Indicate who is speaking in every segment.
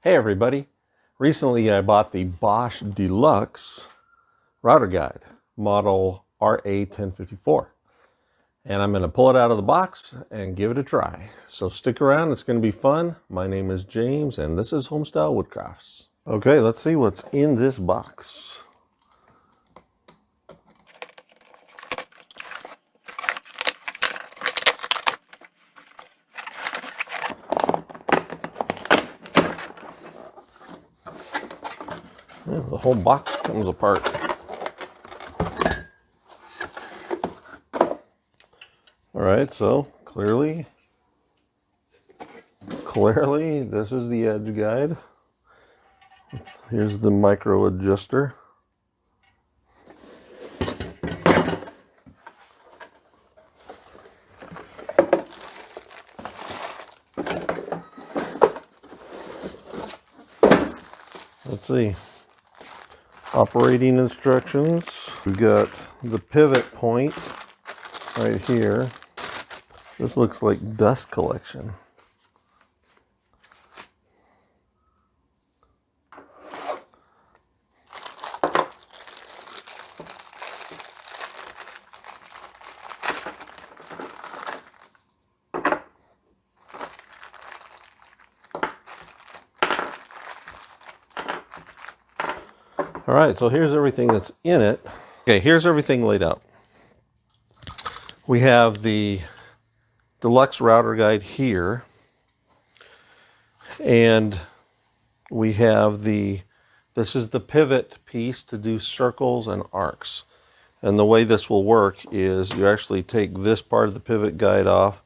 Speaker 1: Hey everybody, recently I bought the Bosch Deluxe Router Guide, model RA1054. And I'm going to pull it out of the box and give it a try. So stick around, it's going to be fun. My name is James and this is Homestyle Woodcrafts. Okay, let's see what's in this box. Yeah, the whole box comes apart. All right, so clearly, this is the edge guide. Here's the micro adjuster. Let's see. Operating instructions. We've got the pivot point right here. This looks like dust collection. All right, so here's everything that's in it. Okay, here's everything laid out. We have the Deluxe Router Guide here, and we have this is the pivot piece to do circles and arcs. And the way this will work is you actually take this part of the pivot guide off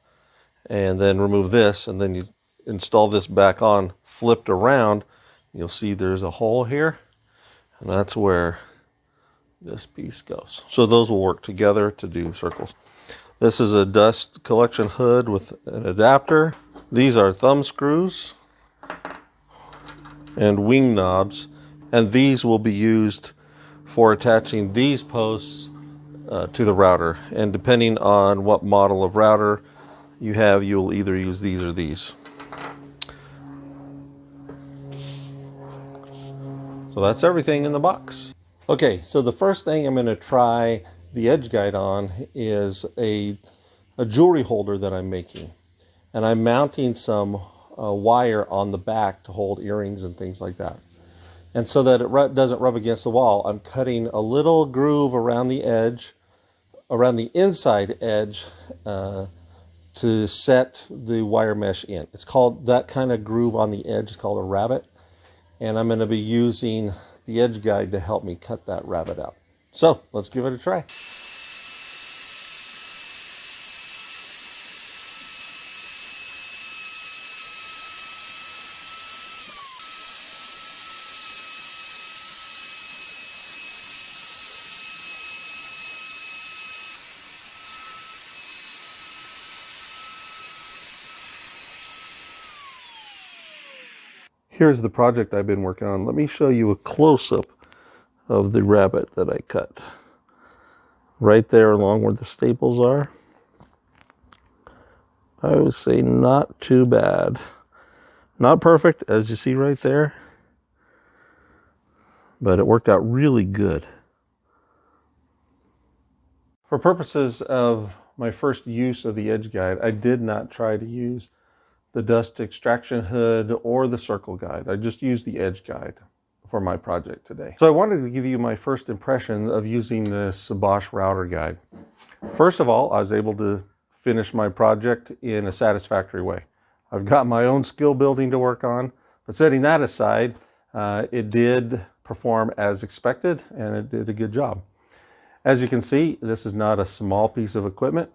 Speaker 1: and then remove this, and then you install this back on, flipped around. You'll see there's a hole here. And that's where this piece goes. So those will work together to do circles. This is a dust collection hood with an adapter. These are thumb screws and wing knobs. And these will be used for attaching these posts to the router. And depending on what model of router you have, you'll either use these or these. So that's everything in the box. Okay, so the first thing I'm going to try the edge guide on is a jewelry holder that I'm making. And I'm mounting some wire on the back to hold earrings and things like that. And so that it doesn't rub against the wall, I'm cutting a little groove around the edge, around the inside edge, to set the wire mesh in. It's called, that kind of groove on the edge is called a rabbet. And I'm going to be using the edge guide to help me cut that rabbet out. So let's give it a try. Here's the project I've been working on. Let me show you a close-up of the rabbet that I cut. Right there along where the staples are. I would say not too bad. Not perfect, as you see right there. But it worked out really good. For purposes of my first use of the edge guide, I did not try to use the dust extraction hood or the circle guide. I just used the edge guide for my project today. So I wanted to give you my first impression of using this Bosch router guide. First of all, I was able to finish my project in a satisfactory way. I've got my own skill building to work on, but setting that aside, it did perform as expected and it did a good job. As you can see, this is not a small piece of equipment.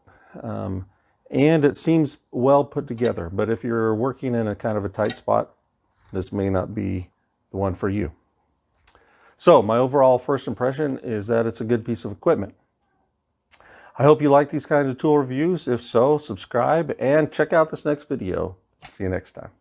Speaker 1: And it seems well put together, but if you're working in a kind of a tight spot, this may not be the one for you. So my overall first impression is that it's a good piece of equipment. I hope you like these kinds of tool reviews. If so, subscribe and check out this next video. See you next time.